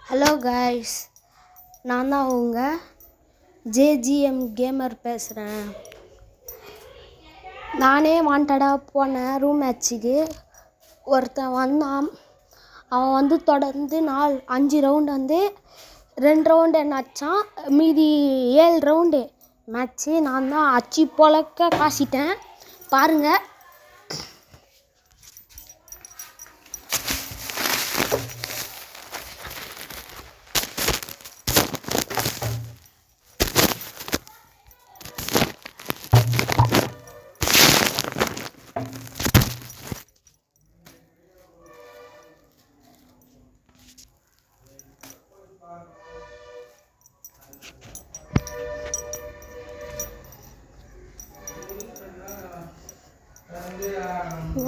Hello guys, நான் தான் உங்கள் ஜேஜிஎம் கேமர் பேசுகிறேன். நானே வாண்டடாக போனேன் ரூம் மேட்ச்சுக்கு. ஒருத்தன் வந்தான். அவன் வந்து தொடர்ந்து 5 ரவுண்டு 2 ரவுண்டு என்ன அடித்தான். மீதி 7 ரவுண்டு மேட்ச்சு நான் தான் அச்சு பொழக்க காசிட்டேன். பாருங்கள்.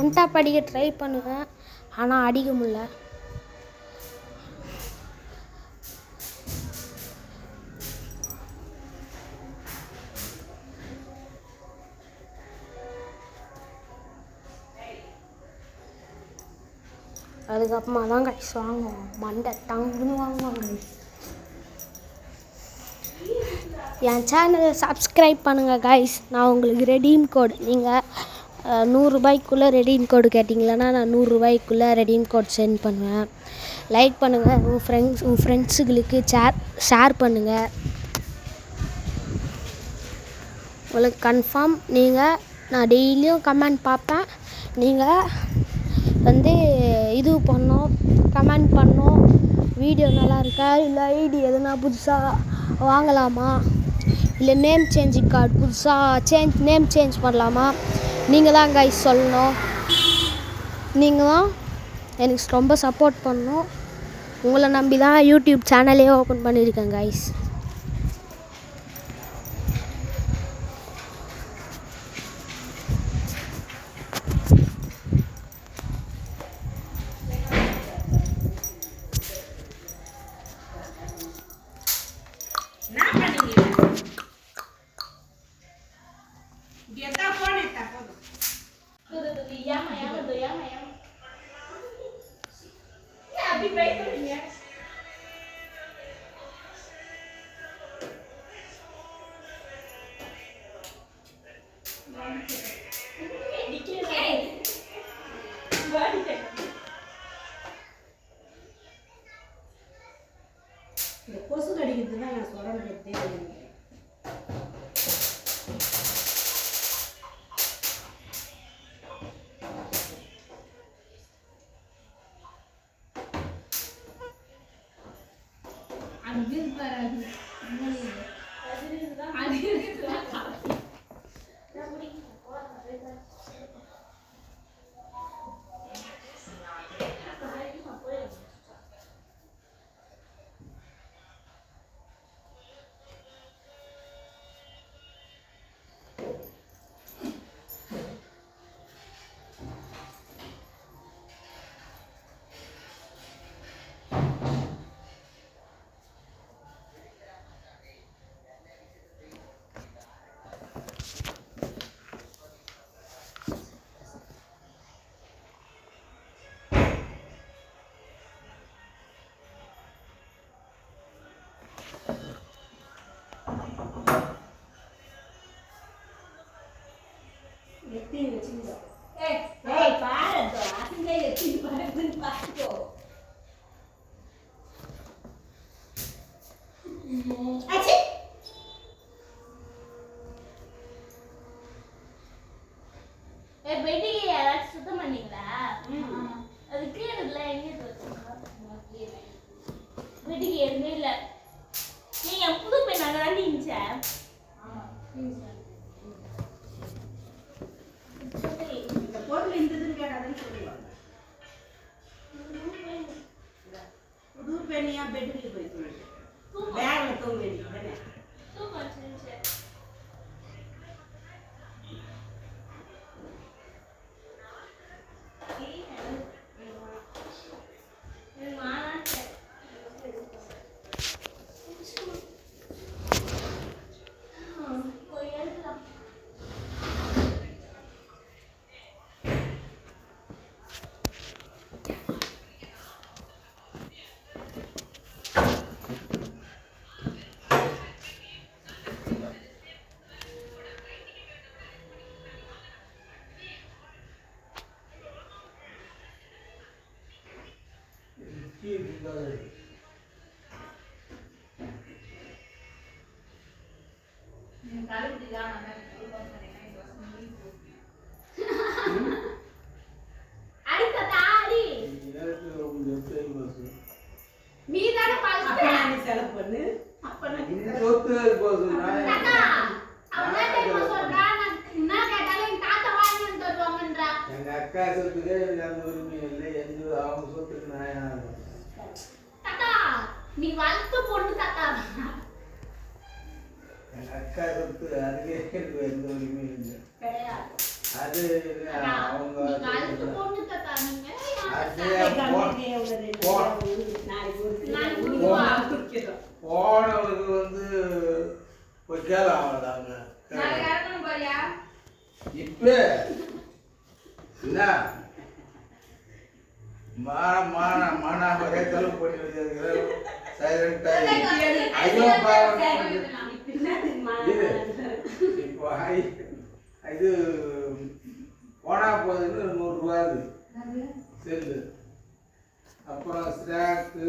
ஒன் டாப் அடிக்க ட்ரை பண்ணுவேன், ஆனால் அடிக்க முடியல. அதுக்கப்புறமா தான் கைஸ் வாங்குவோம். மண்டை டங்குன்னு வாங்குவாங்க. என் சேனலை சப்ஸ்கிரைப் பண்ணுங்கள் கைஸ். நான் உங்களுக்கு ரெடீம் கோடு, நீங்கள் 100 ரூபாய்க்குள்ளே ரெடீம் கோடு கேட்டிங்களன்னா நான் 100 ரூபாய்க்குள்ளே ரெடீம் கோட் சென்ட் பண்ணுவேன். லைக் பண்ணுங்கள், உங்கள் ஃப்ரெண்ட்ஸுகளுக்கு ஷேர் பண்ணுங்கள். உங்களுக்கு கன்ஃபார்ம் நான் டெய்லியும் கமெண்ட் பார்ப்பேன். நீங்கள் வந்து இது பண்ணோம், கமெண்ட் பண்ணோம். வீடியோ நல்லா இருக்கா, இல்லை ஐடி எதுனா புதுசாக வாங்கலாமா, இல்லை நேம் சேஞ்சிங் கார்டு புதுசாக நேம் சேஞ்ச் பண்ணலாமா, நீங்கள் தான் கைஸ் சொல்லணும். நீங்கள் தான் எனக்கு ரொம்ப சப்போர்ட் பண்ணணும். உங்களை நம்பி தான் யூடியூப் சேனலே ஓப்பன் பண்ணியிருக்கேன் கைஸ். இந்த கொசு கடிக்கிறது தான் நான் சொல்கிறேன். பெட்டிக்கு யாராச்சும் சுத்தம் பண்ணீங்களா? அது கீழே இல்லை, எங்கே பெட்டிக்கு எதுவுமே இல்லை. நீங்க புது பெண் அங்கே தாண்டி இருந்துச்சா? இந்த பொருள் இருந்ததுன்னு கேட்டாதான் சொல்லுவாங்க. புது பெண்ணியா பெட்டுக்கு போயிட்டு பேக்ல தூங்க வேண்டியது போய் எங்க அக்கா சொத்துக்கே அந்த உரிமை இல்லை, அவங்க சொத்துக்கு நான் நீ வளர்த்து பொண்ணு தாத்தா எங்க அக்கா சொத்து அதுக்கே எனக்கு எந்த உரிமையும் இல்லை. கிடையாது. அது அவங்க வளர்த்து பொண்ணு தாத்தா நீங்க போனவருக்கு வந்து கேலாம் அவதாங்க இப்ப என்ன மானாமரே செலவு பண்ணி வச்சிருக்கிறேன். சைலண்டா ஐயோ இப்போ இது போனா போகுதுன்னு 100 ரூபா செல்லு, அப்புறம் ஸ்நாக்கு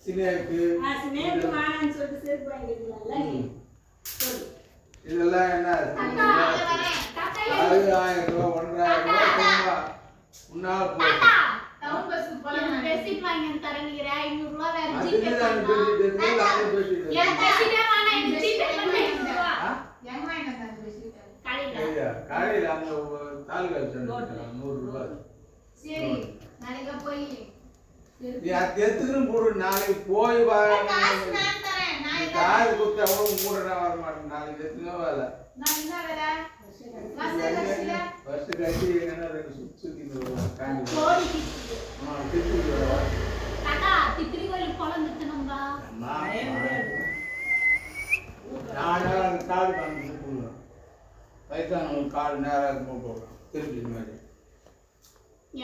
சினேக்கு இதெல்லாம் என்ன அது 1000 ரூபா 1500 ரூபா முன்னாள் காலையில் அங்க தாலுகா 100 ரூபா எத்துக்குன்னு போடு. நாளைக்கு போய் காது குத்து அவ்வளவு மூடனா வர மாட்டேன். நாளைக்கு எத்துங்க வேலை ஃபர்ஸ்ட் கட்டி எங்கன்னா 2 சுத்தி காடு காமிச்சு போடுவேன். வயசானவங்களுக்கு காடு நேராக போட்டு விடுறேன். திருப்பி இது மாதிரி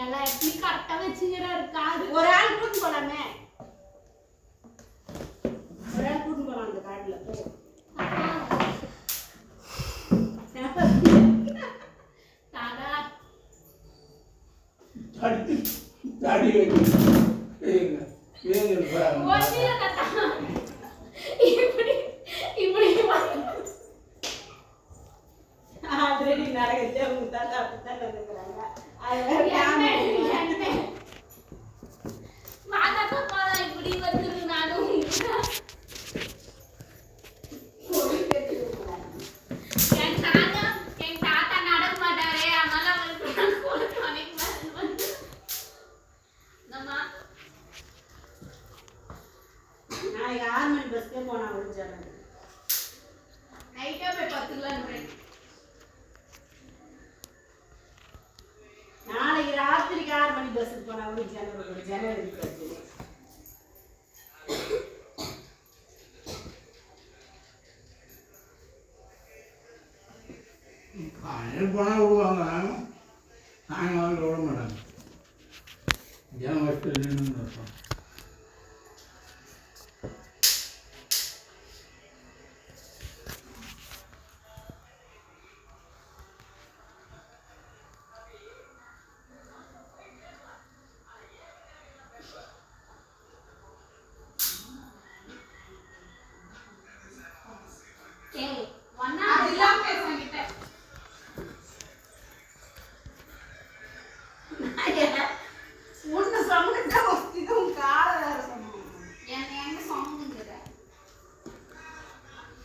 எல்லாம் எப்படி கரெக்டா வச்சுக்கிறாரு காடு. ஒரு ஆள் கூட்டு போலாமே, ஒரு ஆள் கூட்டு போலாம் அந்த காடுல. தாடி ஆல்ரெடி நடக்கதே உங்க தாத்தா அப்படித்தான் நடக்கிறாங்க. நாளைக்கு 6 மணி பஸ்க்கே போனா விழுந்துச்சாங்க. நைட்டே போய் 10 கிலோமீட்டர். நாளைக்கு ராத்திரிக்கு 6 மணி பஸ்ஸுக்கு போனா விழுந்துச்சாங்க. ஜனவரி காலையில் போனால் விடுவாங்க, சாயங்காலம் விட மாட்டாங்க. ஜனம் வச்சு நின்று இருப்பாங்க.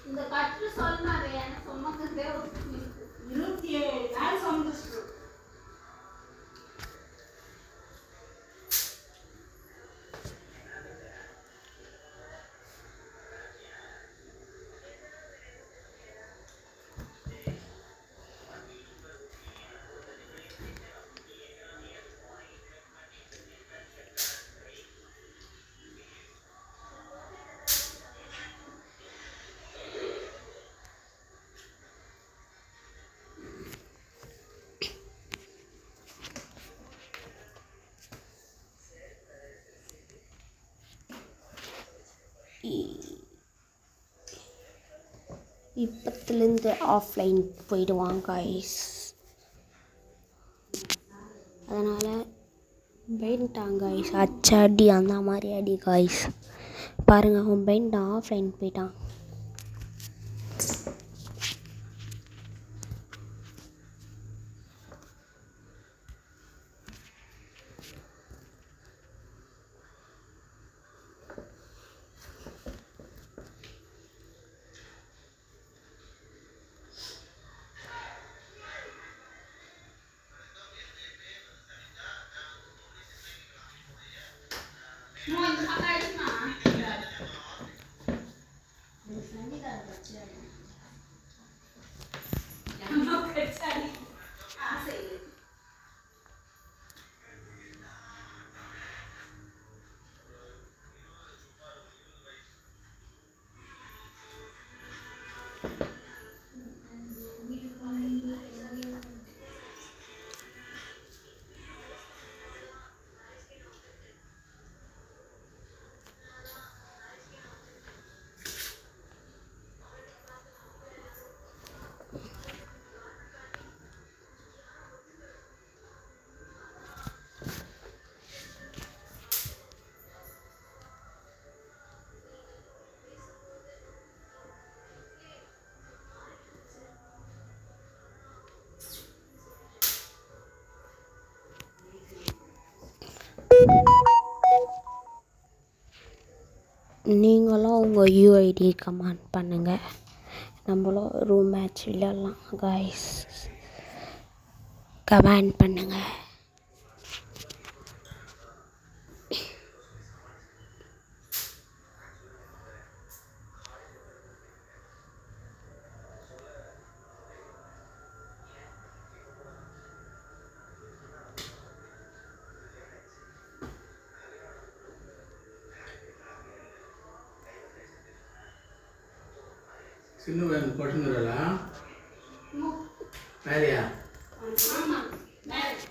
இந்த கட்டு சொன்னாரு என்ன சொன்னதே 27 நாள் சொன்னது. இப்பத்துலேருந்து ஆஃப்லைன் போயிடுவாங்க கைஸ். அதனால் போயிட்டான் காய்ஸ், அச்சடி அந்த மாதிரி அடி காய்ஸ். பாருங்கள், அவன் போயிட்டான், ஆஃப்லைன் போயிட்டான். நீங்களும் உங்கள் யூஐடி கமெண்ட் பண்ணுங்கள். நம்மளும் ரூம் மேட்ச் விளையாடலாம் காய்ஸ். கமெண்ட் பண்ணுங்கள். சின்ன வேணும் கொட்டுங்கிறல மேரியா ஆமா மேரேஜ்